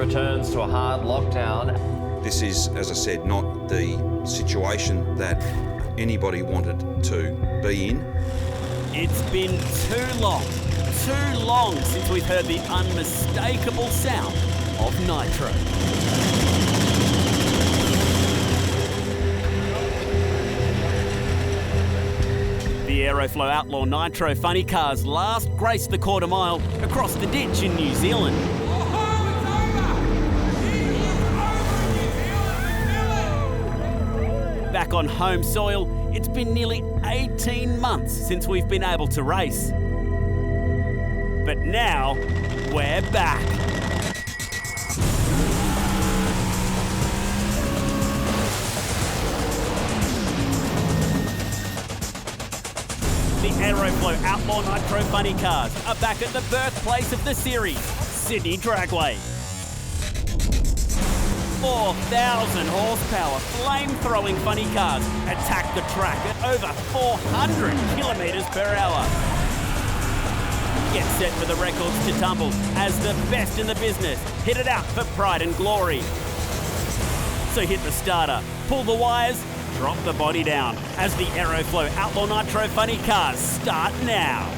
returns to a hard lockdown. This is, as I said, not the situation that anybody wanted to be in. It's been too long since we've heard the unmistakable sound of Nitro. The Aeroflow Outlaw Nitro funny cars last graced the quarter mile across the ditch in New Zealand. Back on home soil, it's been nearly 18 months since we've been able to race. But now, we're back. The Aeroflow Outlaw Nitro funny cars are back at the birthplace of the series, Sydney Dragway. 4,000 horsepower flame-throwing funny cars attack the track at over 400 kilometres per hour. Get set for the records to tumble as the best in the business hit it out for pride and glory. So hit the starter, pull the wires, drop the body down as the Aeroflow Outlaw Nitro funny cars start now.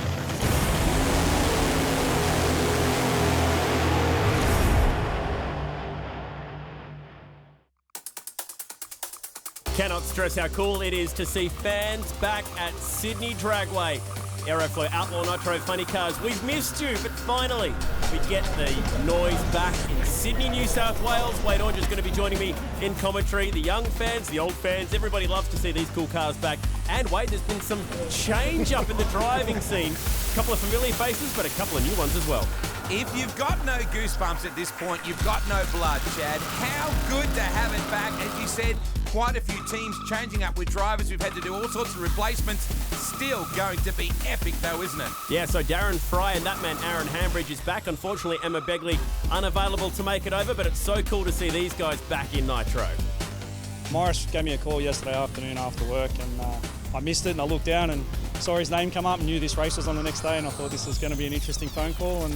Cannot stress how cool it is to see fans back at Sydney Dragway. Aeroflow Outlaw Nitro funny cars, we've missed you, but finally we get the noise back in Sydney, New South Wales. Wade Orange is going to be joining me in commentary. The young fans, the old fans, everybody loves to see these cool cars back. And Wade, there's been some change up in the driving scene. A couple of familiar faces, but a couple of new ones as well. If you've got no goosebumps at this point, you've got no blood, Chad. How good to have it back. As you said, quite a few teams changing up with drivers. We've had to do all sorts of replacements. Still going to be epic though, isn't it? Yeah, so Darren Fry and that man Aaron Hambridge is back. Unfortunately, Emma Begley unavailable to make it over, but it's so cool to see these guys back in Nitro. Morris gave me a call yesterday afternoon after work, and I missed it, and I looked down and saw his name come up and knew this race was on the next day, and I thought this was going to be an interesting phone call. And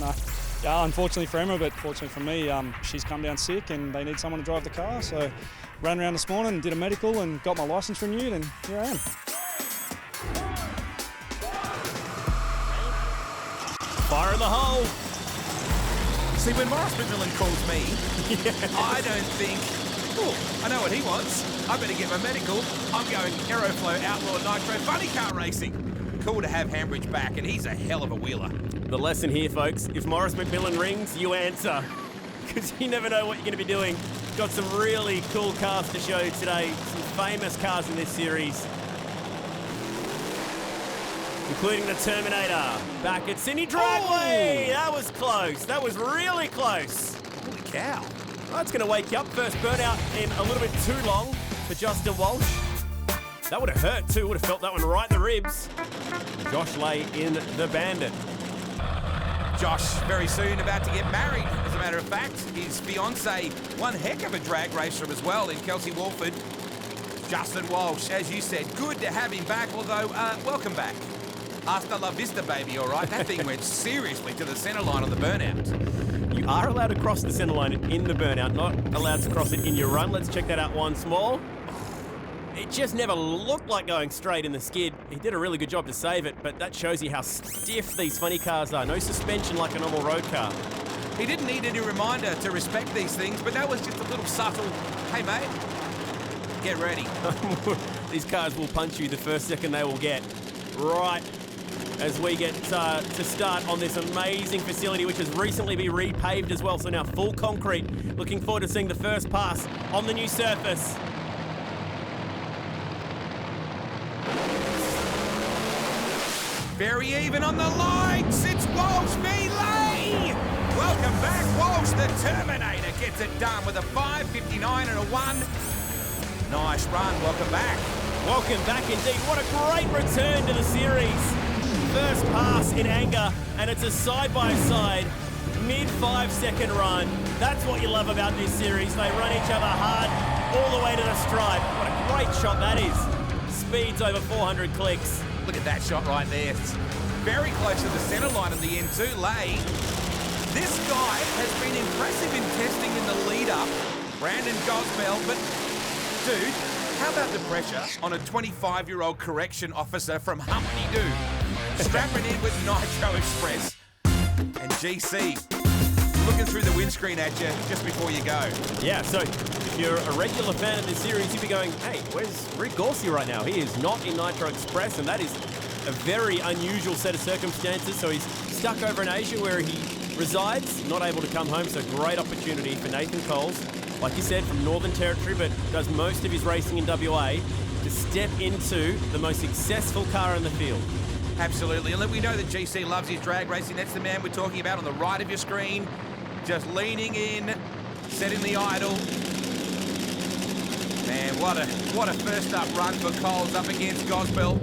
yeah, unfortunately for Emma, but fortunately for me, she's come down sick and they need someone to drive the car. So ran around this morning and did a medical and got my licence renewed, and here I am. Fire in the hole. See, when Morris McMillan calls me, I don't think, oh, I know what he wants. I better get my medical. I'm going Aeroflow Outlaw Nitro funny car racing. Cool to have Hambridge back, and he's a hell of a wheeler. The lesson here, folks, if Morris McMillan rings, you answer. Because you never know what you're going to be doing. Got some really cool cars to show today. Some famous cars in this series. Including the Terminator. Back at Sydney Dragway. Oh! That was close. That was really close. Holy cow. That's going to wake you up. First burnout in a little bit too long for Justin Walsh. That would have hurt too. Would have felt that one right in the ribs. Josh Lay in the Bandit. Josh, very soon about to get married. As a matter of fact, his fiancée, one heck of a drag racer as well in Kelsey Walford. Justin Walsh, as you said, good to have him back, although, welcome back. Hasta la vista, baby, all right? That thing went seriously to the centre line on the burnout. You are allowed to cross the centre line in the burnout, not allowed to cross it in your run. Let's check that out once more. It just never looked like going straight in the skid. He did a really good job to save it, but that shows you how stiff these funny cars are. No suspension like a normal road car. He didn't need any reminder to respect these things, but that was just a little subtle, hey mate, get ready. These cars will punch you the first second they will get. Right as we get to start on this amazing facility, which has recently been repaved as well, so now full concrete. Looking forward to seeing the first pass on the new surface. Very even on the lights, it's Walsh v. Lay! Welcome back, Walsh, the Terminator gets it done with a 5.59 and a 1. Nice run, welcome back. Welcome back indeed, what a great return to the series. First pass in anger, and it's a side-by-side, mid-5-second run. That's what you love about this series. They run each other hard all the way to the stripe. What a great shot that is. Speeds over 400 clicks. Look at that shot right there. It's very close to the centre line in the end too. Lay This guy has been impressive in testing in the lead-up, Brandon Gosbell, but, dude, how about the pressure on a 25-year-old correction officer from Humpty-Doo? Strapping in with Nitro Express and GC looking through the windscreen at you just before you go. Yeah, so if you're a regular fan of this series, you'd be going, hey, where's Rick Gorsey right now? He is not in Nitro Express, and that is a very unusual set of circumstances. So he's stuck over in Asia where he resides, not able to come home, so great opportunity for Nathan Coles, like you said, from Northern Territory, but does most of his racing in WA, to step into the most successful car in the field. Absolutely, and we know that GC loves his drag racing. That's the man we're talking about on the right of your screen. Just leaning in, setting the idle. Man, what a first up run for Coles up against Gosbell.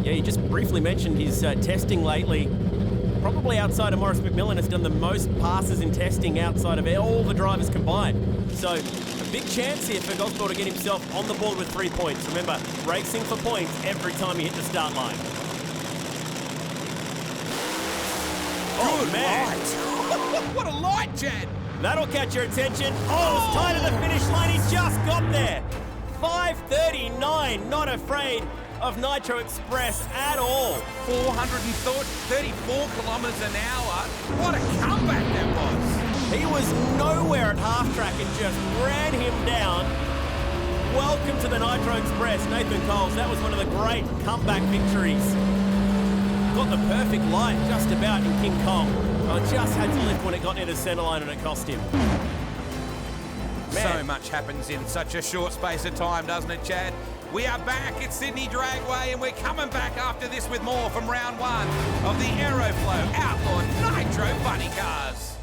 Yeah, you just briefly mentioned his testing lately. Probably outside of Maurice McMillan has done the most passes in testing outside of all the drivers combined. So a big chance here for Gosbell to get himself on the board with 3 points. Remember, racing for points every time you hit the start line. Oh, man. Light. What a light, Chad. That'll catch your attention. Oh, it's tight to the finish line. He just got there. 5:39, not afraid of Nitro Express at all. 434 kilometres an hour. What a comeback that was. He was nowhere at half track and just ran him down. Welcome to the Nitro Express, Nathan Coles. That was one of the great comeback victories. Got the perfect light just about in King Kong. I just had to lift when it got near the centre line and it cost him. So much happens in such a short space of time, doesn't it, Chad? We are back at Sydney Dragway and we're coming back after this with more from round one of the Aeroflow Outlaw Nitro Funny Cars.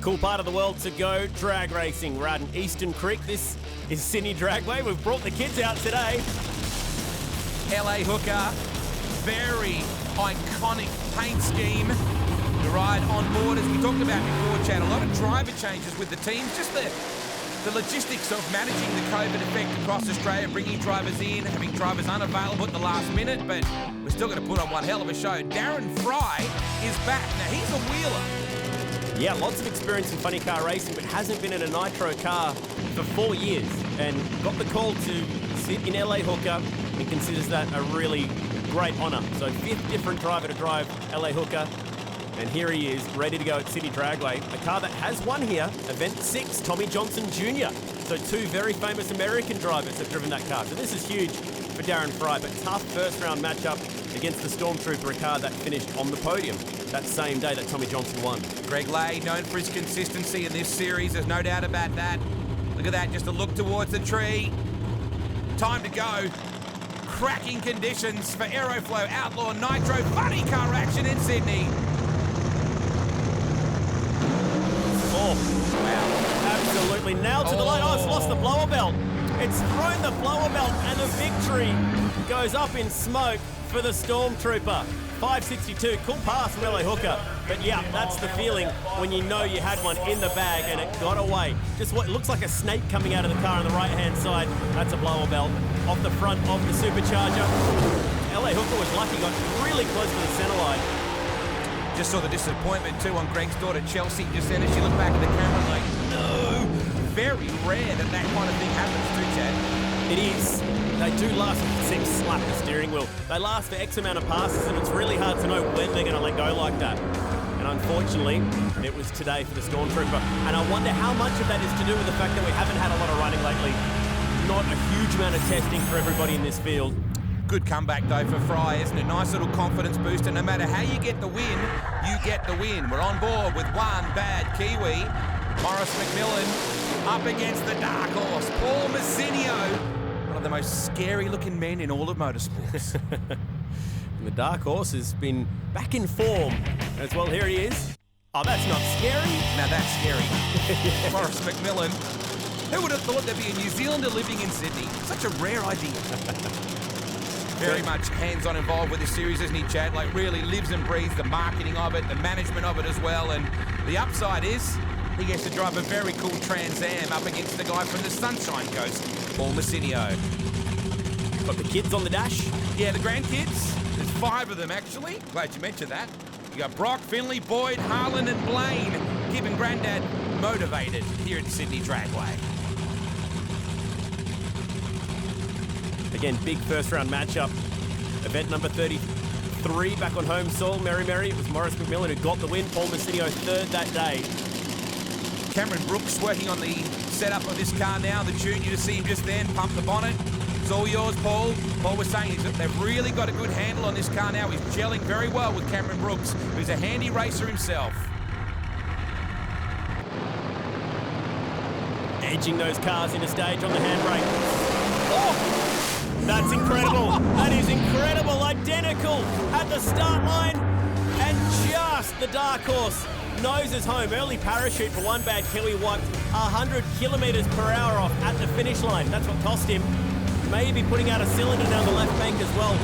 Cool part of the world to go drag racing. We're out in Eastern Creek. This is Sydney Dragway. We've brought the kids out today. LA Hooker, very iconic paint scheme to ride on board. As we talked about before, Chad, a lot of driver changes with the teams. Just the logistics of managing the COVID effect across Australia, bringing drivers in, having drivers unavailable at the last minute, but we're still going to put on one hell of a show. Darren Fry is back. Now, he's a wheeler. Yeah, lots of experience in funny car racing, but hasn't been in a Nitro car for 4 years and got the call to sit in LA Hooker and considers that a really great honour. So 5th different driver to drive LA Hooker, and here he is, ready to go at Sydney Dragway. A car that has won here, Event 6, Tommy Johnson Jr. So 2 very famous American drivers have driven that car. So this is huge for Darren Fry, but tough first round matchup against the Stormtrooper, a car that finished on the podium that same day that Tommy Johnson won. Greg Lay, known for his consistency in this series, there's no doubt about that. Look at that, just a look towards the tree. Time to go. Cracking conditions for Aeroflow Outlaw Nitro funny car action in Sydney. Oh, wow. Absolutely nailed to the line. Oh, it's lost the blower belt. It's thrown the blower belt and the victory goes up in smoke for the Stormtrooper. 5:62, cool pass from LA Hooker. But yeah, that's the feeling when you know you had one in the bag and it got away. Just what looks like a snake coming out of the car on the right-hand side. That's a blower belt off the front of the supercharger. LA Hooker was lucky, got really close to the center line. Just saw the disappointment too on Greg's daughter Chelsea just then as she looked back at the camera like, no. Very rare that that kind of thing happens too, Chad. It is. They do last, it seems slap the steering wheel. They last for X amount of passes and it's really hard to know when they're going to let go like that. And unfortunately, it was today for the Stormtrooper. And I wonder how much of that is to do with the fact that we haven't had a lot of running lately. Not a huge amount of testing for everybody in this field. Good comeback though for Fry, isn't it? Nice little confidence booster. No matter how you get the win, you get the win. We're on board with one bad Kiwi. Maurice McMillan up against the dark horse, Paul Massinio. One of the most scary looking men in all of motorsports. And the dark horse has been back in form as well. Here he is. Oh, that's not scary. Now that's scary. Yeah. Maurice McMillan. Who would have thought there'd be a New Zealander living in Sydney? Such a rare idea. Very much hands-on involved with this series, isn't he, Chad? Like, really lives and breathes the marketing of it, the management of it as well. And the upside is he gets to drive a very cool Trans Am up against the guy from the Sunshine Coast, Paul Massinio. Got the kids on the dash. Yeah, the grandkids. There's 5 of them, actually. Glad you mentioned that. You got Brock, Finley, Boyd, Harlan and Blaine keeping Grandad motivated here at Sydney Dragway. Again, big first round matchup. Event number 33 back on home soil. Merry. It was Morris McMillan who got the win. Paul Massinio third that day. Cameron Brooks working on the setup of this car now. The junior, to see him just then pump the bonnet. It's all yours, Paul. Paul was saying they've really got a good handle on this car now. He's gelling very well with Cameron Brooks, who's a handy racer himself. Edging those cars into stage on the handbrake. Oh, that's incredible. That is incredible. Identical at the start line. And just the dark horse noses home. Early parachute for one bad Kiwi wiped 100 kilometres per hour off at the finish line. That's what cost him. Maybe putting out a cylinder down the left bank as well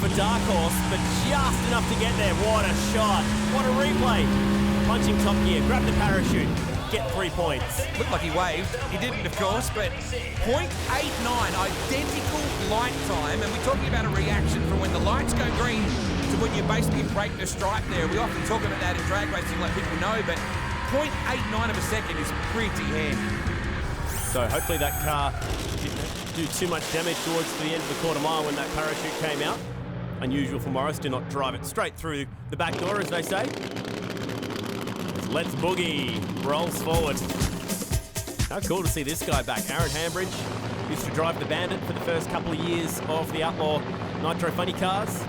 for Dark Horse, but just enough to get there. What a shot. What a replay. Punching top gear, grab the parachute, get 3 points. Looked like he waved. He didn't, of course, but 0.89, identical light time. And we're talking about a reaction from when the lights go green to when you basically break the stripe there. We often talk about that in drag racing, let people know, but 0.89 of a second is pretty handy. So hopefully that car didn't do too much damage towards the end of the quarter mile when that parachute came out. Unusual for Morris to not drive it straight through the back door, as they say. Let's Boogie rolls forward. How cool to see this guy back. Aaron Hambridge used to drive the Bandit for the first couple of years of the Outlaw Nitro funny cars.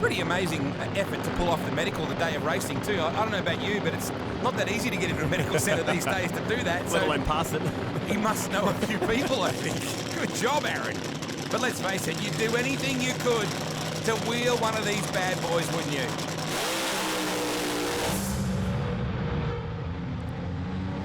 Pretty amazing effort to pull off the medical the day of racing too. I don't know about you, but it's not that easy to get into a medical centre these days to do that. Let alone pass it. He must know a few people, I think. Good job, Aaron. But let's face it, you'd do anything you could to wheel one of these bad boys, wouldn't you?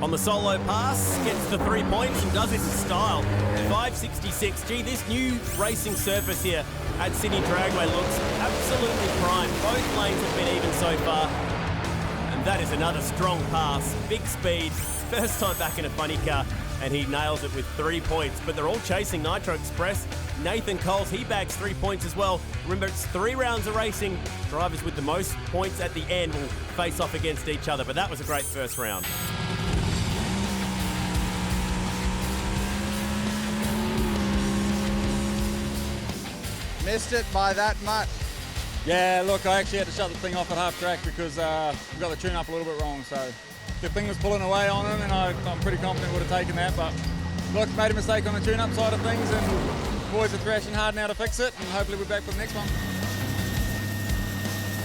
On the solo pass, gets the 3 points and does it in style. 5.66. Gee, this new racing surface here at Sydney Dragway looks absolutely prime. Both lanes have been even so far. And that is another strong pass. Big speed. First time back in a funny car, and he nails it with 3 points. But they're all chasing Nitro Express. Nathan Coles, he bags 3 points as well. Remember, it's 3 rounds of racing. Drivers with the most points at the end will face off against each other. But that was a great first round. Missed it by that much. Yeah, look, I actually had to shut the thing off at half track because we got the tune up a little bit wrong. So the thing was pulling away on him, and I'm pretty confident would have taken that. But look, made a mistake on the tune up side of things, and the boys are thrashing hard now to fix it, and hopefully we're back for the next one.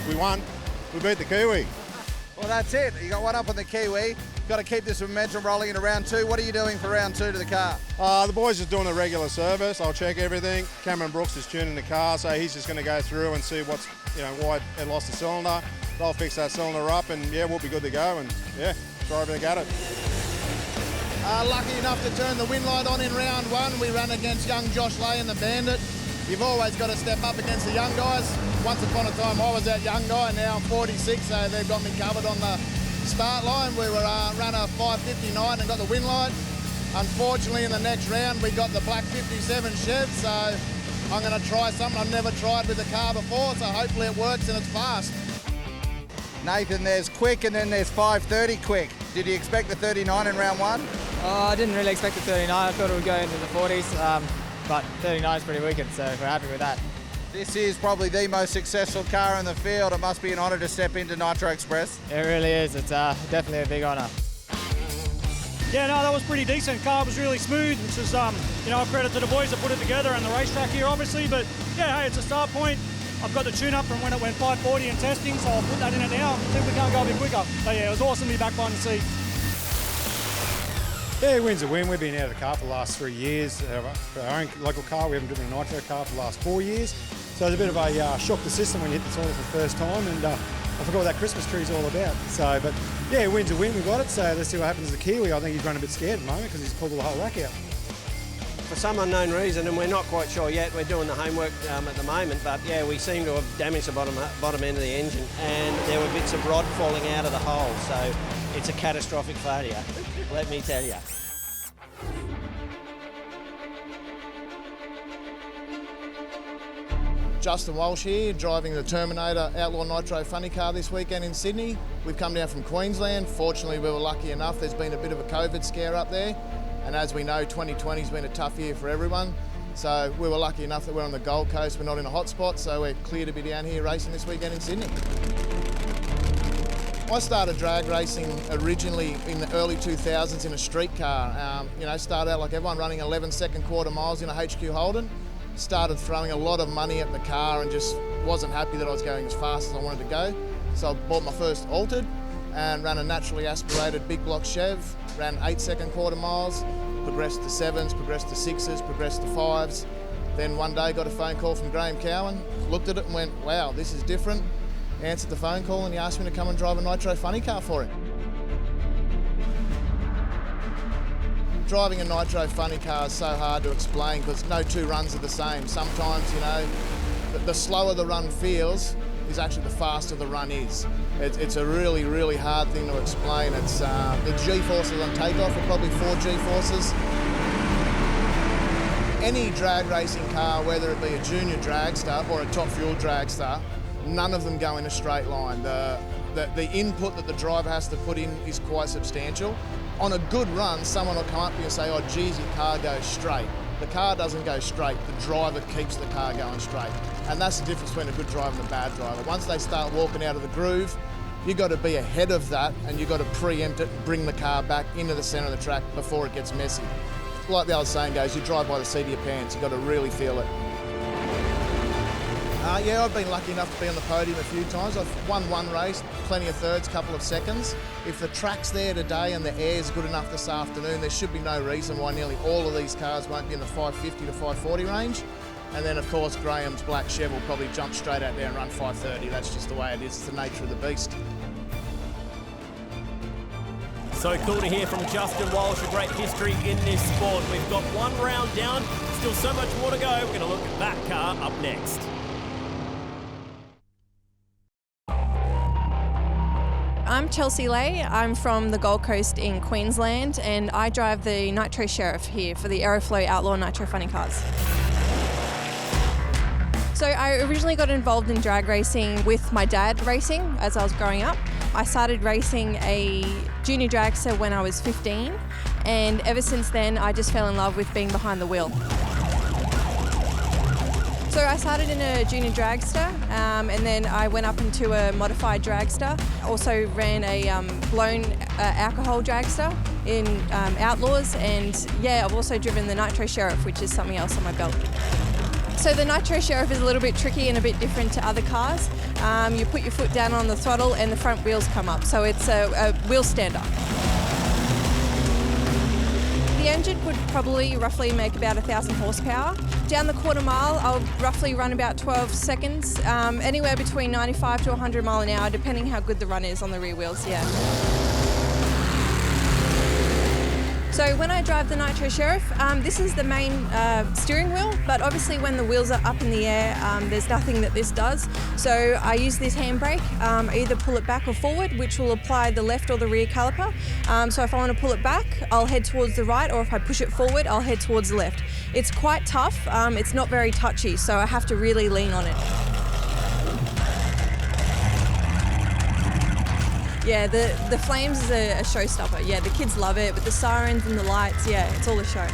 We won. We beat the Kiwi. Well, that's it. You got one up on the Kiwi. Got to keep this momentum rolling into round 2. What are you doing for round 2 to the car? The boys are doing a regular service. I'll check everything. Cameron Brooks is tuning the car, so he's just going to go through and see what's, why it lost the cylinder. They'll fix that cylinder up, and yeah, we'll be good to go. And yeah, try everything at it. Lucky enough to turn the win light on in round 1. We ran against young Josh Lay in the Bandit. You've always got to step up against the young guys. Once upon a time, I was that young guy. Now I'm 46, so they've got me covered on the start line. We were ran a 5.59 and got the win light. Unfortunately, in the next round, we got the black 57 Chev, so I'm going to try something I've never tried with the car before, so hopefully it works and it's fast. Nathan, there's quick and then there's 5.30 quick. Did you expect the 39 in round 1? I didn't really expect the 39. I thought it would go into the 40s, but 39 is pretty wicked, so we're happy with that. This is probably the most successful car in the field. It must be an honour to step into Nitro Express. It really is. It's definitely a big honour. Yeah, no, that was pretty decent. Car was really smooth, which is, credit to the boys that put it together and the racetrack here, obviously. But yeah, hey, it's a start point. I've got the tune-up from when it went 540 in testing, so I'll put that in it now. See if we can't go a bit quicker. But yeah, it was awesome to be back behind the seat. Yeah, win's a win. We've been out of the car for the last 3 years. For our own local car, we haven't driven a Nitro car for the last 4 years. So it's a bit of a shock to system when you hit the soil for the first time, and I forgot what that Christmas tree's all about. So, but yeah, win's a win. We got it. So let's see what happens to the Kiwi. I think he's running a bit scared at the moment because he's pulled the whole rack out. For some unknown reason, and we're not quite sure yet, we're doing the homework at the moment, but yeah, we seem to have damaged the bottom end of the engine, and there were bits of rod falling out of the hole, so it's a catastrophic failure, let me tell you. Justin Walsh here, driving the Terminator Outlaw Nitro funny car this weekend in Sydney. We've come down from Queensland. Fortunately, we were lucky enough. There's been a bit of a COVID scare up there. And as we know, 2020's been a tough year for everyone. So we were lucky enough that we're on the Gold Coast. We're not in a hot spot, so we're clear to be down here racing this weekend in Sydney. I started drag racing originally in the early 2000s in a street car. Started out like everyone, running 11-second quarter miles in a HQ Holden. Started throwing a lot of money at the car and just wasn't happy that I was going as fast as I wanted to go. So I bought my first Altered and ran a naturally aspirated big block Chev, ran 8-second quarter miles, progressed to 7s, progressed to 6s, progressed to 5s. Then one day got a phone call from Graham Cowan, looked at it and went, wow, this is different. Answered the phone call and he asked me to come and drive a Nitro funny car for him. Driving a Nitro funny car is so hard to explain because no two runs are the same. Sometimes, the slower the run feels is actually the faster the run is. It's a really, really hard thing to explain. It's the G-forces on takeoff are probably 4 G-forces. Any drag racing car, whether it be a junior dragster or a top fuel dragster, none of them go in a straight line. The input that the driver has to put in is quite substantial. On a good run, someone will come up to you and say, oh geez, your car goes straight. The car doesn't go straight, the driver keeps the car going straight. And that's the difference between a good driver and a bad driver. Once they start walking out of the groove, you've got to be ahead of that and you've got to preempt it and bring the car back into the centre of the track before it gets messy. Like the old saying goes, you drive by the seat of your pants, you've got to really feel it. Yeah, I've been lucky enough to be on the podium a few times. I've won one race, plenty of thirds, couple of seconds. If the track's there today and the air's good enough this afternoon, there should be no reason why nearly all of these cars won't be in the 550 to 540 range. And then, of course, Graham's black Chev will probably jump straight out there and run 530. That's just the way it is. It's the nature of the beast. So cool to hear from Justin Walsh, a great history in this sport. We've got one round down, still so much more to go. We're going to look at that car up next. I'm Chelsea Lay. I'm from the Gold Coast in Queensland and I drive the Nitro Sheriff here for the Aeroflow Outlaw Nitro funny cars. So I originally got involved in drag racing with my dad racing as I was growing up. I started racing a junior dragster when I was 15 and ever since then I just fell in love with being behind the wheel. So I started in a junior dragster and then I went up into a modified dragster. Also ran a blown alcohol dragster in Outlaws and yeah, I've also driven the Nitro Sheriff, which is something else on my belt. So the Nitro Sheriff is a little bit tricky and a bit different to other cars. You put your foot down on the throttle and the front wheels come up, so it's a wheel stander. The engine would probably roughly make about 1,000 horsepower. Down the quarter mile, I'll roughly run about 12 seconds, anywhere between 95 to 100 mile an hour, depending how good the run is on the rear wheels, yeah. So when I drive the Nitro Sheriff, this is the main steering wheel, but obviously when the wheels are up in the air, there's nothing that this does. So I use this handbrake, either pull it back or forward, which will apply the left or the rear caliper. So if I want to pull it back, I'll head towards the right, or if I push it forward, I'll head towards the left. It's quite tough, it's not very touchy, so I have to really lean on it. Yeah, the flames is a showstopper. Yeah, the kids love it, but the sirens and the lights, yeah, it's all a show.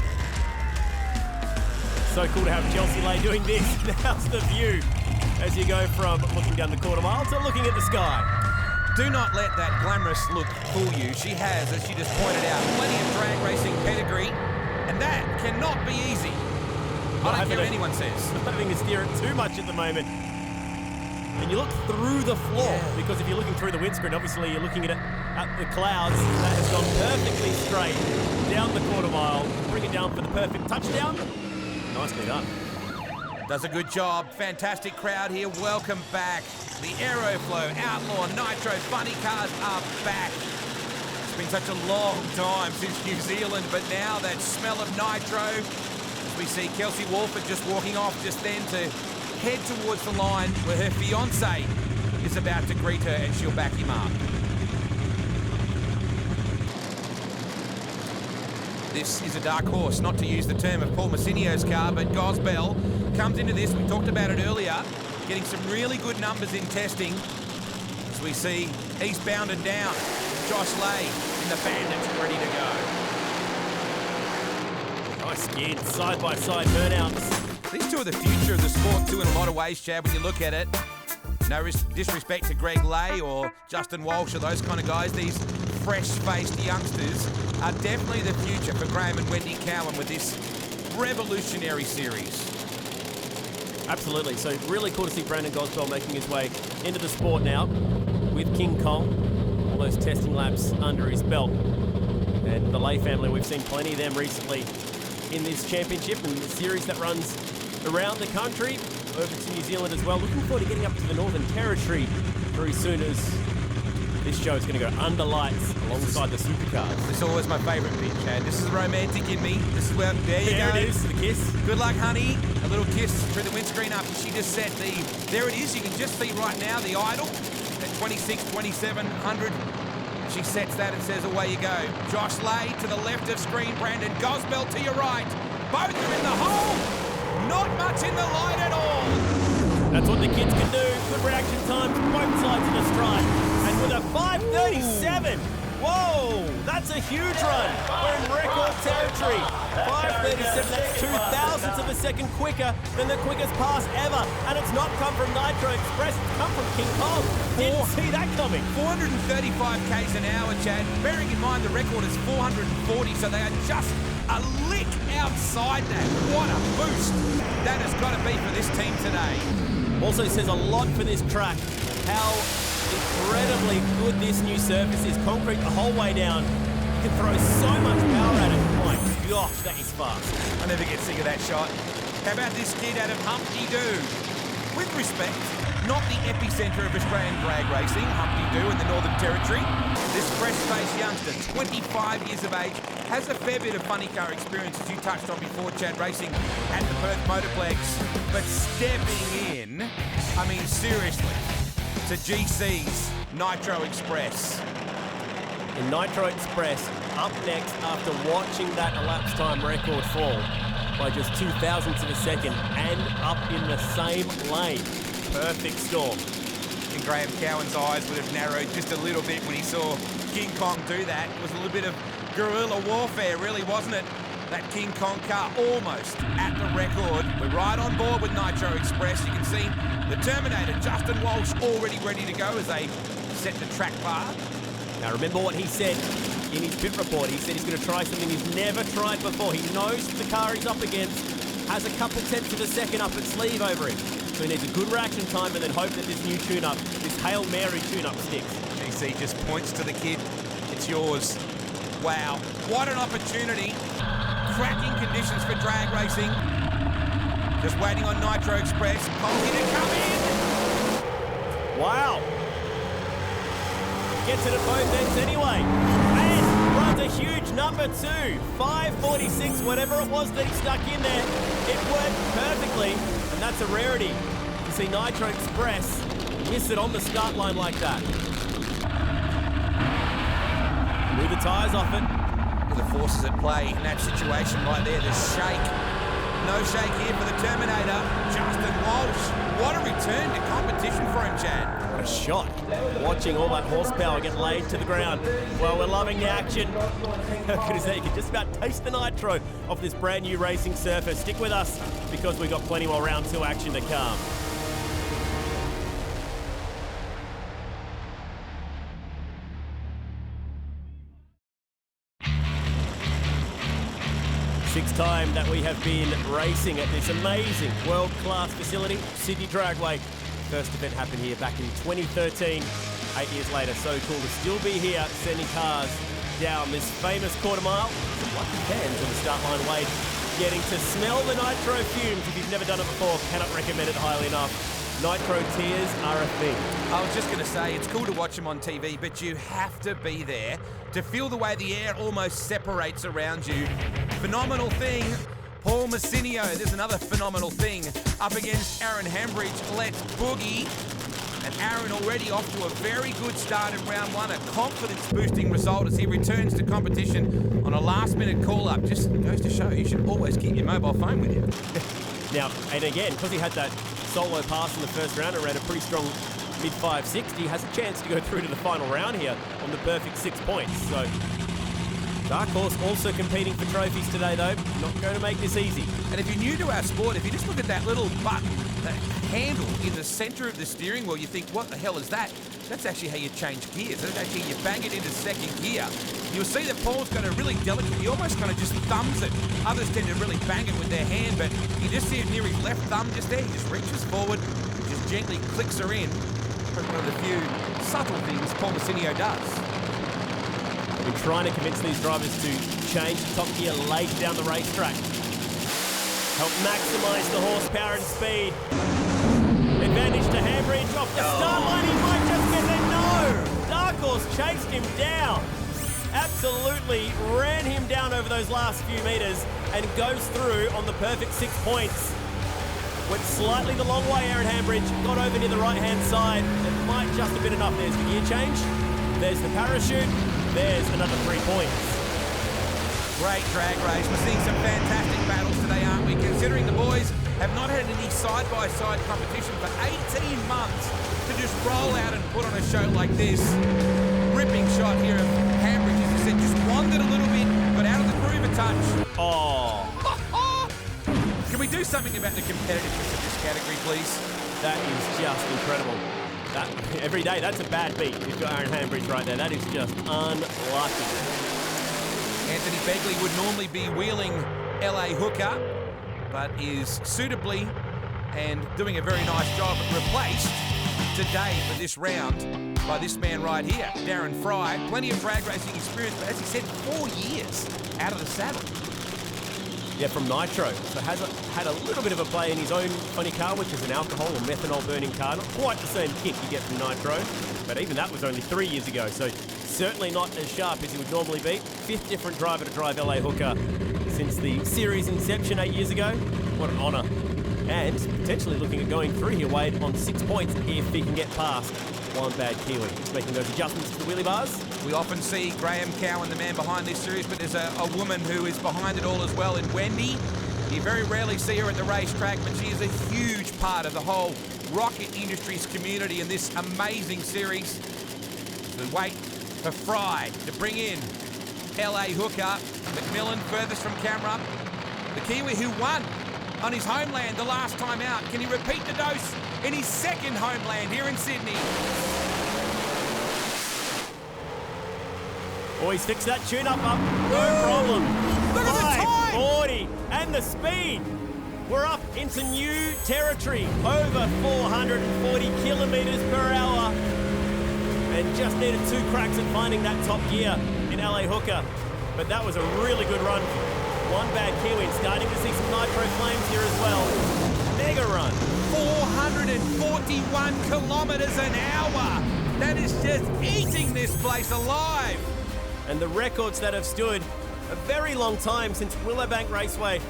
So cool to have Chelsea Lay doing this. How's the view as you go from looking down the quarter mile to looking at the sky? Do not let that glamorous look fool you. She has, as she just pointed out, plenty of drag racing pedigree, and that cannot be easy. I don't care what anyone says. Not having to steer it too much at the moment. And you look through the floor, because if you're looking through the windscreen, obviously you're looking at the clouds. That has gone perfectly straight down the quarter mile. Bring it down for the perfect touchdown. Nicely done. Does a good job. Fantastic crowd here. Welcome back. The Aeroflow Outlaw Nitro funny cars are back. It's been such a long time since New Zealand, but now that smell of nitro, as we see Kelsey Walford just walking off just then to head towards the line where her fiance is about to greet her and she'll back him up. This is a dark horse, not to use the term of Paul Massinio's car, but Gosbell comes into this. We talked about it earlier, getting some really good numbers in testing. As we see eastbound and down, Josh Lay in the Bandits ready to go. Nice skid, side-by-side burnouts. These two are the future of the sport too in a lot of ways, Chad, when you look at it. No disrespect to Greg Lay or Justin Walsh or those kind of guys. These fresh-faced youngsters are definitely the future for Graham and Wendy Cowan with this revolutionary series. Absolutely. So really cool to see Brandon Gosbell making his way into the sport now with King Kong. All those testing laps under his belt. And the Lay family, we've seen plenty of them recently in this championship and the series that runs around the country, over to New Zealand as well. Looking forward to getting up to the Northern Territory very soon, as this show is going to go under lights alongside the supercars. This is always my favourite bit, Chad. This is the romantic in me. This is where, there you go. There it is, the kiss. Good luck, honey. A little kiss through the windscreen after she just set the, there it is. You can just see right now the idol at 2700. She sets that and says, away you go. Josh Lay to the left of screen. Brandon Gosbell to your right. Both are in the hole. Not much in the light at all. That's what the kids can do. Good reaction times, both sides of the stride. And with a 5:37, whoa, that's a huge run. We're in record territory. 5:37, that's 2,000ths of a second quicker than the quickest pass ever. And it's not come from Nitro Express, it's come from King Kong. Didn't see that coming. 435 k's an hour, Chad. Bearing in mind the record is 440, so they are just a lick outside that. What a boost that has got to be for this team today. Also says a lot for this track, how incredibly good this new surface is. Concrete the whole way down. You can throw so much power at it. My gosh, that is fast. I never get sick of that shot. How about this kid out of Humpty-Doo? With respect, not the epicentre of Australian drag racing, Humpty-Doo in the Northern Territory. This fresh-faced youngster, 25 years of age, has a fair bit of funny car experience, as you touched on before, Chad, racing at the Perth Motorplex. But stepping in, I mean, seriously, to GC's Nitro Express. And Nitro Express up next after watching that elapsed time record fall by just 2,000ths of a second and up in the same lane. Perfect storm. And Graham Cowan's eyes would have narrowed just a little bit when he saw King Kong do that. It was a little bit of guerrilla warfare, really, wasn't it? That King Kong car almost at the record. We're right on board with Nitro Express. You can see the Terminator, Justin Walsh, already ready to go as they set the track bar. Now remember what he said in his pit report. He said he's going to try something he's never tried before. He knows the car he's up against has a couple tenths of a second up its sleeve over him. So he needs a good reaction time and then hope that this new tune-up, this Hail Mary tune-up sticks. GC just points to the kid. It's yours. Wow, what an opportunity. Cracking conditions for drag racing. Just waiting on Nitro Express. Conky to come in. Wow. Gets it at both ends anyway. And runs a huge number too. 5:46, whatever it was that he stuck in there. It worked perfectly, and that's a rarity. You see Nitro Express miss it on the start line like that. Move the tyres off it. The forces at play in that situation right there, the shake. No shake here for the Terminator. Justin Walsh. What a return to competition for him, Chad. What a shot. Watching all that horsepower get laid to the ground. Well, we're loving the action. How good is that? You can just about taste the nitro off this brand new racing surface. Stick with us because we've got plenty more round 2 action to come. Sixth time that we have been racing at this amazing world-class facility, Sydney Dragway. First event happened here back in 2013, 8 years later. So cool to still be here, sending cars down this famous quarter mile. Some lucky fans on the start line wait, getting to smell the nitro fumes. If you've never done it before, cannot recommend it highly enough. Nitro tears are a thing. I was just going to say, it's cool to watch them on TV, but you have to be there to feel the way the air almost separates around you. Phenomenal thing, Paul Massinio. There's another phenomenal thing up against Aaron Hambridge. Let's boogie. And but Aaron already off to a very good start in round one, a confidence-boosting result as he returns to competition on a last-minute call-up. Just goes to show you should always keep your mobile phone with you. Now, and again, because he had that solo pass in the first round and ran a pretty strong mid-560, he has a chance to go through to the final round here on the perfect 6 points. So, Dark Horse also competing for trophies today, though. Not going to make this easy. And if you're new to our sport, if you just look at that little button, that handle in the centre of the steering wheel, you think, what the hell is that? That's actually how you change gears. That's actually you bang it into second gear. You'll see that Paul's got a really delicate, he almost kind of just thumbs it. Others tend to really bang it with their hand, but you just see it near his left thumb just there. He just reaches forward, just gently clicks her in. That's one of the few subtle things Paul Messinio does. We're trying to convince these drivers to change top gear late down the racetrack. Help maximise the horsepower and speed. Advantage to Hambridge off the start line. He might just get there. No! Dark Horse chased him down. Absolutely ran him down over those last few metres and goes through on the perfect 6 points. Went slightly the long way, Aaron Hambridge. Got over near the right-hand side. It might just have been enough. There's the gear change. There's the parachute. There's another 3 points. Great drag race. We're seeing some fantastic battles today, aren't we? Considering the boys have not had any side-by-side competition for 18 months to just roll out and put on a show like this. Ripping shot here of Hambridge, as I said, just wandered a little bit, got out of the groove a touch. Oh. Can we do something about the competitiveness of this category, please? That is just incredible. That, every day, that's a bad beat. You've got Aaron Hambridge right there. That is just unlucky. Anthony Begley would normally be wheeling LA Hooker, but is suitably and doing a very nice job replaced today for this round by this man right here, Darren Fry. Plenty of drag racing experience, but as he said, 4 years out of the saddle. Yeah, from Nitro. So has had a little bit of a play in his own funny car, which is an alcohol or methanol burning car. Not quite the same kick you get from Nitro, but even that was only 3 years ago. So certainly not as sharp as he would normally be. 5th different driver to drive LA Hooker since the series inception 8 years ago. What an honour. And potentially looking at going through here, Wade, on 6 points if he can get past one bad Kiwi. He's making those adjustments to the wheelie bars. We often see Graham Cowan, the man behind this series, but there's a woman who is behind it all as well in Wendy. You very rarely see her at the racetrack, but she is a huge part of the whole rocket industries community in this amazing series. So wait for Fry to bring in LA Hooker. McMillan furthest from camera. The Kiwi who won on his homeland the last time out. Can he repeat the dose in his second homeland here in Sydney? Oh, he's fixed that tune-up up. No problem. Look at the time! 540 and the speed. We're up into new territory. Over 440 kilometres per hour. And just needed 2 cracks at finding that top gear in LA Hooker. But that was a really good run. One bad Kiwi, starting to see some Nitro flames here as well. Mega run. 441 kilometres an hour. That is just eating this place alive. And the records that have stood a very long time since Willowbank Raceway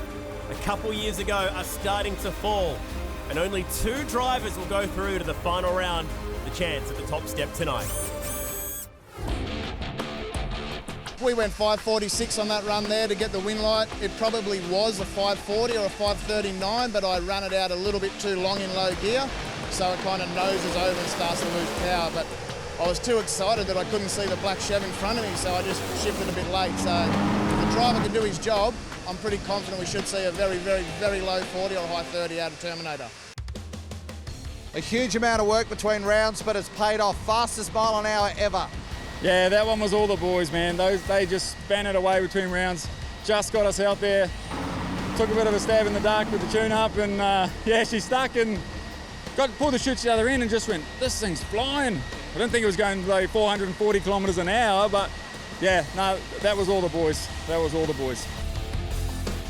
a couple years ago are starting to fall. And only 2 drivers will go through to the final round, the chance at the top step tonight. We went 5:46 on that run there to get the win light. It probably was a 5:40 or a 5:39, but I ran it out a little bit too long in low gear, so it kind of noses over and starts to lose power. But I was too excited that I couldn't see the black Chev in front of me, so I just shifted a bit late. So if the driver can do his job, I'm pretty confident we should see a very, very, very low 40 or high 30 out of Terminator. A huge amount of work between rounds, but it's paid off. Fastest mile an hour ever. Yeah, that one was all the boys, man. They just span it away between rounds. Just got us out there. Took a bit of a stab in the dark with the tune-up, and yeah, she stuck and pulled the chutes the other end and just went, this thing's flying. I didn't think it was going like 440 kilometres an hour, but yeah, no, that was all the boys. That was all the boys.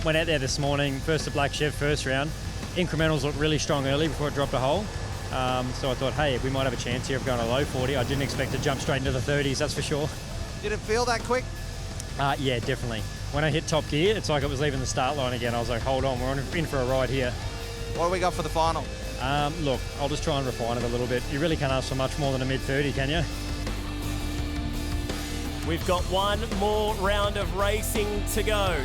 Went out there this morning, first the black Chev first round. Incrementals looked really strong early before it dropped a hole. So I thought, hey, we might have a chance here of going a low 40. I didn't expect to jump straight into the 30s, that's for sure. Did it feel that quick? Yeah, definitely. When I hit top gear, it's like it was leaving the start line again. I was like, hold on, we're in for a ride here. What do we got for the final? Look, I'll just try and refine it a little bit. You really can't ask for much more than a mid-30, can you? We've got one more round of racing to go.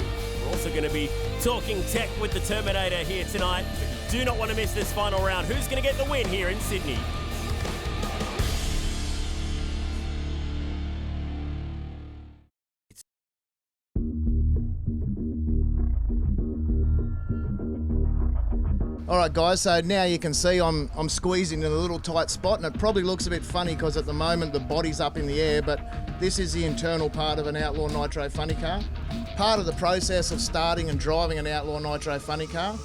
We're also going to be talking tech with the Terminator here tonight. But you do not want to miss this final round. Who's going to get the win here in Sydney? All right, guys, so now you can see I'm squeezing in a little tight spot, and it probably looks a bit funny because at the moment the body's up in the air, but this is the internal part of an Outlaw Nitro funny car. Part of the process of starting and driving an Outlaw Nitro funny car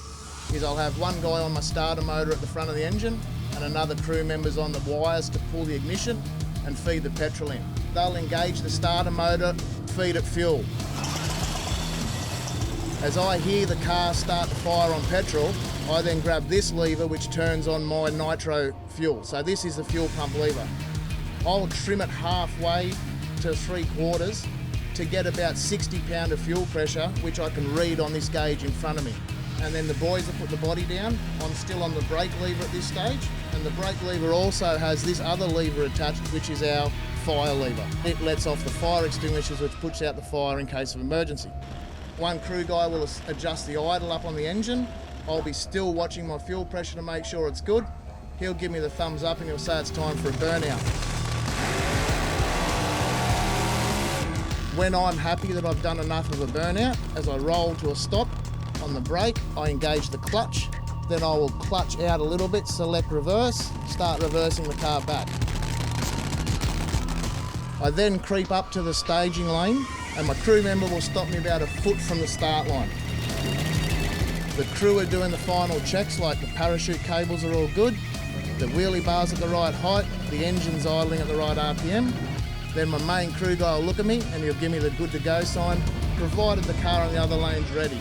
is I'll have one guy on my starter motor at the front of the engine and another crew members on the wires to pull the ignition and feed the petrol in. They'll engage the starter motor, feed it fuel. As I hear the car start to fire on petrol, I then grab this lever which turns on my nitro fuel. So this is the fuel pump lever. I'll trim it halfway to 3/4 to get about 60 pound of fuel pressure, which I can read on this gauge in front of me. And then the boys will put the body down. I'm still on the brake lever at this stage. And the brake lever also has this other lever attached, which is our fire lever. It lets off the fire extinguishers, which puts out the fire in case of emergency. One crew guy will adjust the idle up on the engine. I'll be still watching my fuel pressure to make sure it's good. He'll give me the thumbs up and he'll say it's time for a burnout. When I'm happy that I've done enough of a burnout, as I roll to a stop on the brake, I engage the clutch. Then I will clutch out a little bit, select reverse, start reversing the car back. I then creep up to the staging lane and my crew member will stop me about a foot from the start line. The crew are doing the final checks, like the parachute cables are all good, the wheelie bar's at the right height, the engine's idling at the right RPM. Then my main crew guy will look at me and he'll give me the good to go sign, provided the car on the other lane's ready.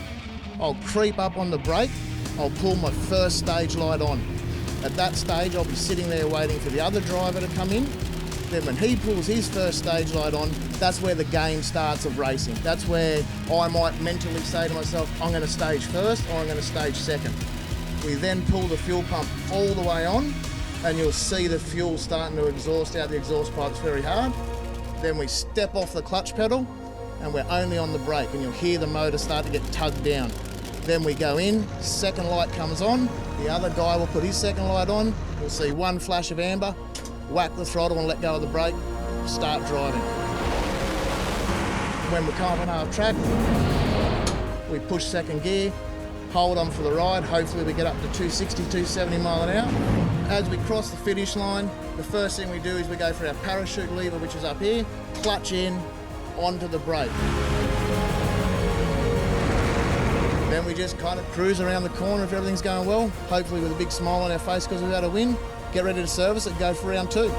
I'll creep up on the brake, I'll pull my first stage light on. At that stage I'll be sitting there waiting for the other driver to come in. Then when he pulls his first stage light on, that's where the game starts of racing. That's where I might mentally say to myself, I'm going to stage first or I'm going to stage second. We then pull the fuel pump all the way on and you'll see the fuel starting to exhaust out the exhaust pipes very hard. Then we step off the clutch pedal and we're only on the brake and you'll hear the motor start to get tugged down. Then we go in, second light comes on, the other guy will put his second light on, we'll see one flash of amber, whack the throttle and let go of the brake, start driving. When we come up on half track, we push second gear, hold on for the ride, hopefully we get up to 260, 270 mile an hour. As we cross the finish line, the first thing we do is we go for our parachute lever, which is up here, clutch in, onto the brake. Then we just kind of cruise around the corner if everything's going well, hopefully with a big smile on our face because we've had a win. Get ready to service it, go for round 2.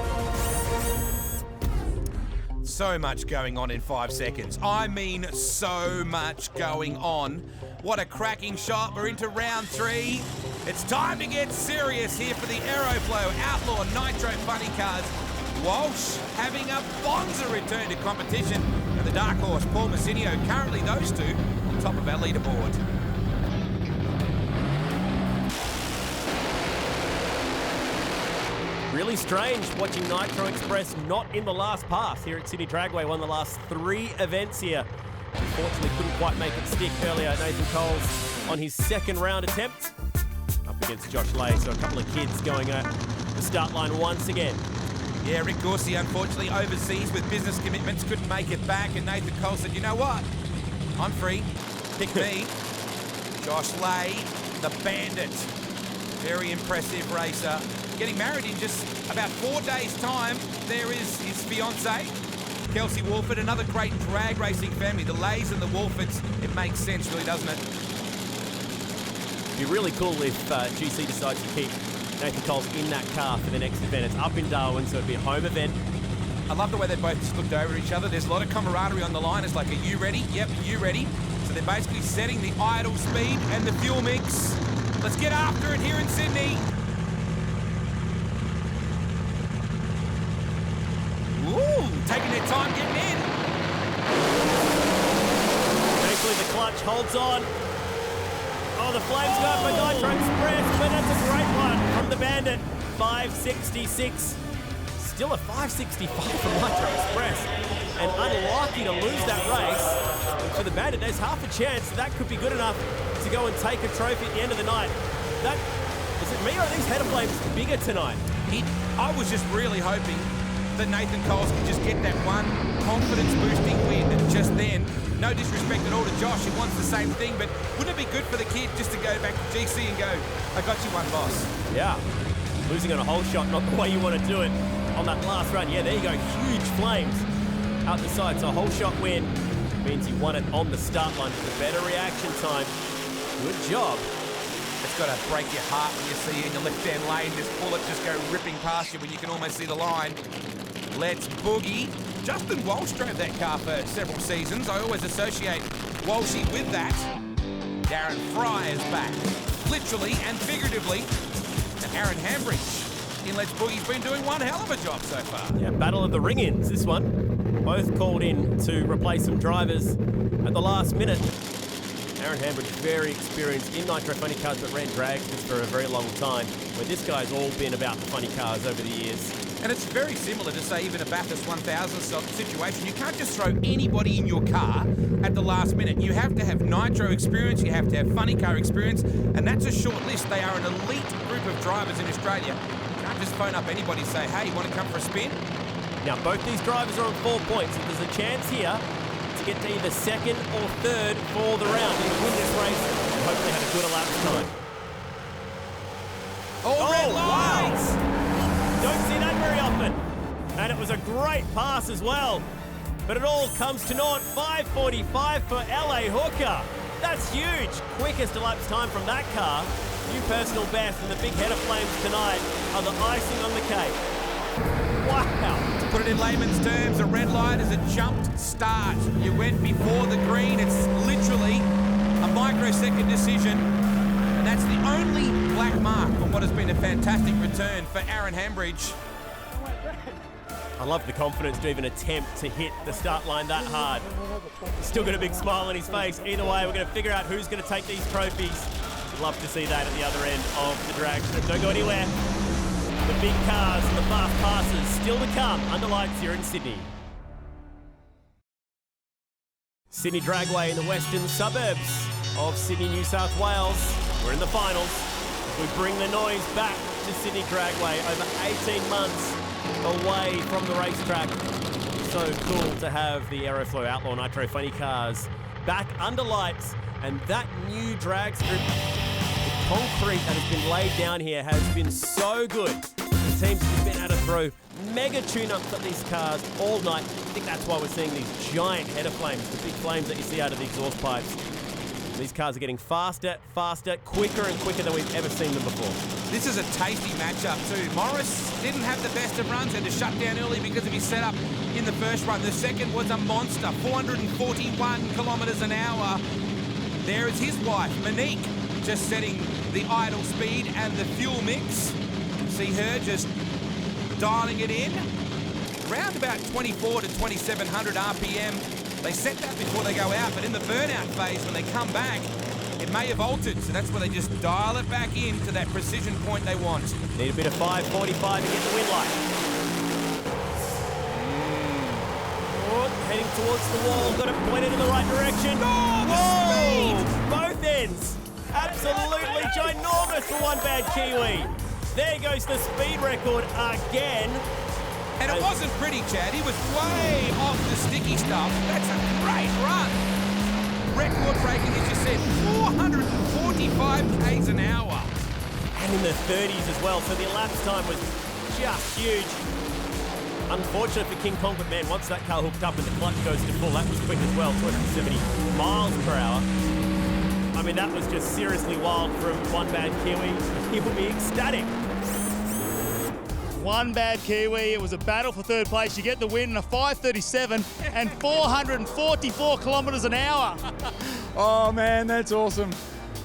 So much going on in 5 seconds. I mean, so much going on. What a cracking shot. We're into round 3. It's time to get serious here for the Aeroflow Outlaw Nitro Funny Cars. Walsh having a bonza return to competition. And the dark horse, Paul Massinio, currently those two on top of our leaderboard. Really strange watching Nitro Express not in the last pass here at Sydney Dragway. Won the last 3 events here. Unfortunately, couldn't quite make it stick earlier. Nathan Coles on his second round attempt up against Josh Lay. So a couple of kids going at the start line once again. Yeah, Rick Dorsey, unfortunately, overseas with business commitments, couldn't make it back. And Nathan Cole said, you know what? I'm free. Pick me. Josh Lay, the bandit. Very impressive racer. Getting married in just about 4 days' time. There is his fiancée, Kelsey Wolford, another great drag racing family. The Lays and the Wolfords, it makes sense, really, doesn't it? It'd be really cool if GC decides to keep Nathan Coles in that car for the next event. It's up in Darwin, so it'd be a home event. I love the way they both just looked over each other. There's a lot of camaraderie on the line. It's like, are you ready? Yep, you ready? So they're basically setting the idle speed and the fuel mix. Let's get after it here in Sydney. Ooh, taking their time getting in. Thankfully the clutch holds on. Oh, the flames go for Nitro Express, but that's a great one from the Bandit. 566. Still a 565 from Nitro Express. And unlikely to lose that race. And for the Bandit, there's half a chance that could be good enough to go and take a trophy at the end of the night. Is it me or are these header flames bigger tonight? I was just really hoping that Nathan Coles could just get that one confidence-boosting win, and just then, no disrespect at all to Josh, who wants the same thing, but wouldn't it be good for the kid just to go back to GC and go, I got you one, boss? Yeah, losing on a whole shot, not the way you want to do it on that last run. Yeah, there you go, huge flames out the side, so a whole shot win means you won it on the start line with a better reaction time. Good job. It's got to break your heart when you see in the left-hand lane this bullet just go ripping past you when you can almost see the line. Let's boogie. Justin Walsh drove that car for several seasons. I always associate Walshy with that. Darren Fry is back, literally and figuratively. And Aaron Hambridge in Let's Boogie's been doing one hell of a job so far. Yeah, battle of the ring-ins, this one. Both called in to replace some drivers at the last minute. Aaron Hambridge, very experienced in Nitro funny cars, but ran dragsters for a very long time, where this guy's all been about the funny cars over the years. And it's very similar to, say, even a Bathurst 1000 situation. You can't just throw anybody in your car at the last minute. You have to have Nitro experience, you have to have funny car experience, and that's a short list. They are an elite group of drivers in Australia. You can't just phone up anybody and say, hey, you want to come for a spin? Now, both these drivers are on 4 points, and there's a chance here to get to either second or third for the round and win this race and hopefully have a good elapsed time. Red lights! Don't see that very often. And it was a great pass as well. But it all comes to naught. 5:45 for LA Hooker. That's huge. Quickest elapsed time from that car. New personal best, and the big header flames tonight are the icing on the cake. Wow. To put it in layman's terms, a red light is a jumped start. You went before the green. It's literally a microsecond decision. And that's the only black mark on what has been a fantastic return for Aaron Hambridge. I love the confidence to even attempt to hit the start line that hard. Still got a big smile on his face. Either way, we're going to figure out who's going to take these trophies. Love to see that at the other end of the drag strip. Don't go anywhere. The big cars and the fast passes still to come under lights here in Sydney. Sydney Dragway in the western suburbs of Sydney, New South Wales. We're in the finals. We bring the noise back to Sydney Dragway over 18 months away from the racetrack. So cool to have the Aeroflow Outlaw Nitro funny cars back under lights, and that new drag strip, the concrete that has been laid down here has been so good. The teams have been able to throw mega tune-ups at these cars all night. I think that's why we're seeing these giant header flames, the big flames that you see out of the exhaust pipes. These cars are getting faster, faster, quicker and quicker than we've ever seen them before. This is a tasty matchup too. Morris didn't have the best of runs, had to shut down early because of his setup in the first run. The second was a monster, 441 kilometres an hour. There is his wife, Monique, just setting the idle speed and the fuel mix. See her just dialing it in. Around about 24 to 2700 RPM. They set that before they go out, but in the burnout phase, when they come back, it may have altered, so that's where they just dial it back in to that precision point they want. Need a bit of 545 to get the win light. Oh, heading towards the wall, got it pointed in the right direction. Oh, the speed! Both ends. Absolutely ginormous for one bad Kiwi. There goes the speed record again. And it wasn't pretty, Chad. He was way off the sticky stuff. That's a great run. Record breaking, as you said, 445 k's an hour. And in the 30s as well, so the elapsed time was just huge. Unfortunate for King Kong, but man, once that car hooked up and the clutch goes to full, that was quick as well, 270 miles per hour. I mean, that was just seriously wild from one bad Kiwi. He will be ecstatic. One bad Kiwi. It was a battle for third place. You get the win in a 5:37 and 444 kilometres an hour. Oh man, that's awesome.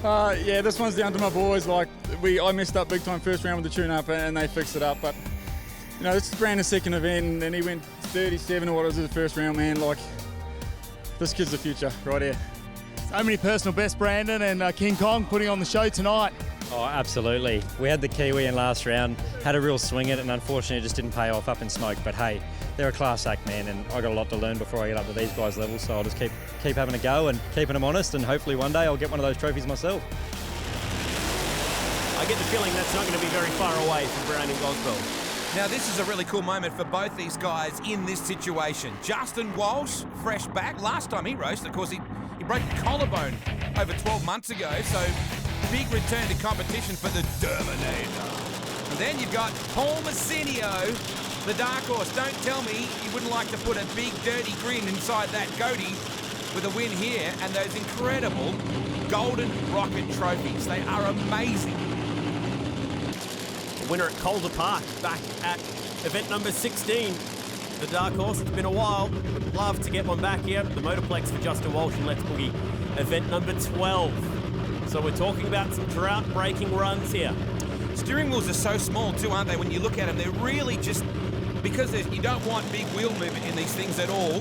Yeah, this one's down to my boys. Like I messed up big time first round with the tune-up, and they fixed it up. But you know, this is Brandon's second event, and he went 37 or what it was in the first round. Man, like this kid's the future right here. So many personal best, Brandon, and King Kong putting on the show tonight. Oh, absolutely. We had the Kiwi in last round, had a real swing at it, and unfortunately it just didn't pay off up in smoke. But hey, they're a class act, man, and I got a lot to learn before I get up to these guys' levels. So I'll just keep having a go and keeping them honest, and hopefully one day I'll get one of those trophies myself. I get the feeling that's not going to be very far away from Brown and Goswell. Now, this is a really cool moment for both these guys in this situation. Justin Walsh, fresh back. Last time he raced, of course, he broke a collarbone over 12 months ago, so big return to competition for the Terminator. And then you've got Paul Messinio, the dark horse. Don't tell me you wouldn't like to put a big dirty grin inside that goatee with a win here and those incredible Golden Rocket trophies. They are amazing. Winner at Calder Park, back at event number 16. The dark horse, it's been a while. Would love to get one back here. The Motorplex for Justin Walsh and Let's Boogie, event number 12. So we're talking about some drought-breaking runs here. Steering wheels are so small too, aren't they? When you look at them, they're really just, because you don't want big wheel movement in these things at all.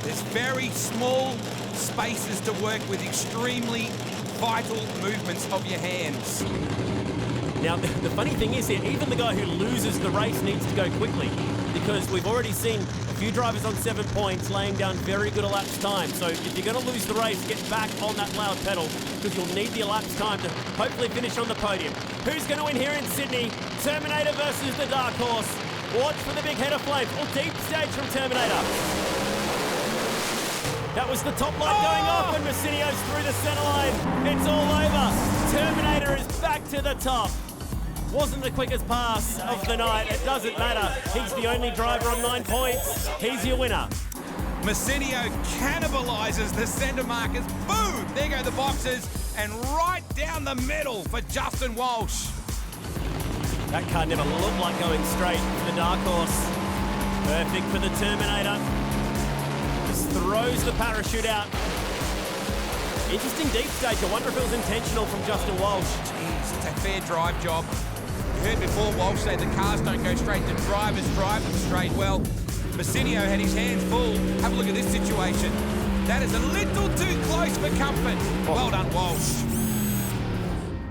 There's very small spaces to work with, extremely vital movements of your hands. Now, the funny thing is here, even the guy who loses the race needs to go quickly, because we've already seen a few drivers on 7 points laying down very good elapsed time. So if you're going to lose the race, get back on that loud pedal, because you'll need the elapsed time to hopefully finish on the podium. Who's going to win here in Sydney? Terminator versus the dark horse. Watch for the big head of flames. Or deep stage from Terminator. That was the top light going off, and Messinio's through the center line. It's all over. Terminator is back to the top. Wasn't the quickest pass of the night. It doesn't matter. He's the only driver on 9 points. He's your winner. Messinio cannibalizes the centre markers. Boom! There go the boxes. And right down the middle for Justin Walsh. That car never looked like going straight for the dark horse. Perfect for the Terminator. Just throws the parachute out. Interesting deep stage. I wonder if it was intentional from Justin Walsh. Jeez, it's a fair drive job. You heard before Walsh say the cars don't go straight, the drivers drive them straight. Well, Messinio had his hands full. Have a look at this situation. That is a little too close for comfort. Well done, Walsh.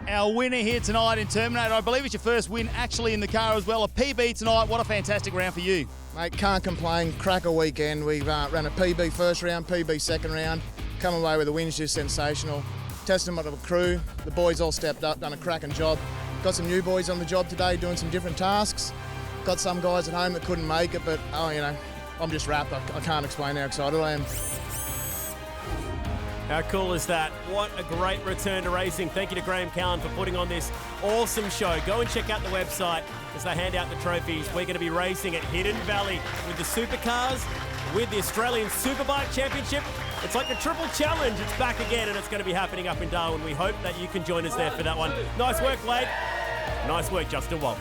Our winner here tonight in Terminator, I believe it's your first win actually in the car as well. A PB tonight. What a fantastic round for you. Mate, can't complain. Cracker weekend. We've ran a PB first round, PB second round. Come away with a win's just sensational. Testament of a crew. The boys all stepped up, done a cracking job. Got some new boys on the job today doing some different tasks. Got some guys at home that couldn't make it, but I'm just wrapped. I can't explain how excited I am. How cool is that? What a great return to racing. Thank you to Graham Cowan for putting on this awesome show. Go and check out the website as they hand out the trophies. We're going to be racing at Hidden Valley with the supercars, with the Australian Superbike Championship. It's like a triple challenge. It's back again, and it's going to be happening up in Darwin. We hope that you can join us there for that one. Nice work, Wade. Nice work, Justin Walsh.